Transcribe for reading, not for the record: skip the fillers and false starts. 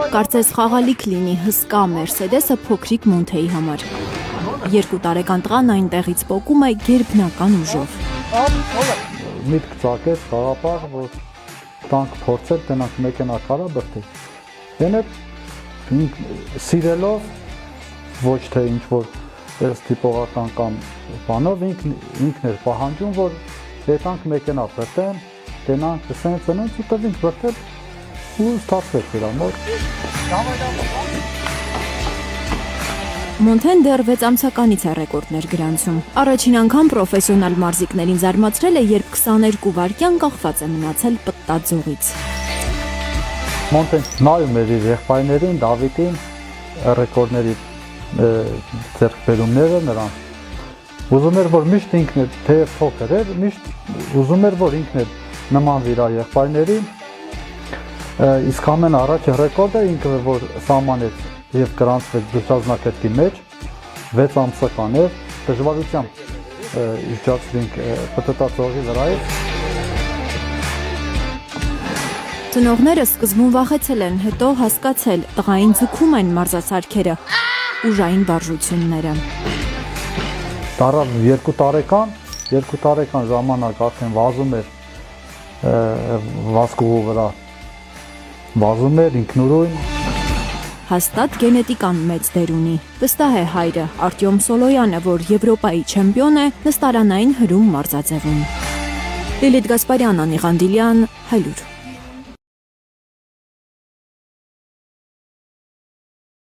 Կարծես խաղալիք լինի հսկա Մերսեդեսը փոքրիկ Մոնթեի համար։ 2 տարեկան տղան այնտեղից պոկում է գերբնական ուժով։ Միտք ծակեց Ղարաբաղ, որ տանկ փորձել, տնանք մեքենա կարա բրդի։ Եներ սիրելով, ոչ թե ինչ-որ այս տիպողական կամ բանով ինքն էր պահանջում, որ եկանք մեքենա բրդեն, տնանք սենց ու տվինք բրդել ու ստացվեց իր ամոր։ Մոնթեն դեռ 6 ամսականից է ռեկորդներ գրանցում։ Առաջին անգամ պրոֆեսիոնալ մարզիկներին զարմացրել է, երբ 22 վայրկյան կախված է մնացել պտտաձողից։ Մոնթեն նայում էր իր եղբայրներին, Դավիթին, ռեկորդների ձեռքբերումները նրան։ Ուզում էր, որ միշտ ինքն էր, թեև փոքր էր, միշտ ուզում էր, որ ինքն էր նմանվի իր եղբայրներին։ Իսկ ամեն առաջ ռեկորդը ինքը որ սահմանեց եւ գրանցվեց դժվարանակետի մեջ 6 ամսական էր, դժվարությամբ իջացրինք պտտաձողի վրայից։ Ծնողները սկզբում վախեցել են, հետո հասկացել, տղային ձգում են մարզասարքերը, ուժային վարժությունները։ Տարավ 2 տարեկան ժամանակ արդեն վազում էր վազկուղու վրա, վազում էր ինքնուրույն։ Հաստատ գենետիկան մեծ դեր ունի, վստահ է հայրը Արտյոմ Սոլոյանը, որ Եվրոպայի չեմպիոն է նստարանային հրում մարզաձևում։ Լիլիթ Գասպարյան, Անի Ղանդիլյան, Հայլուր։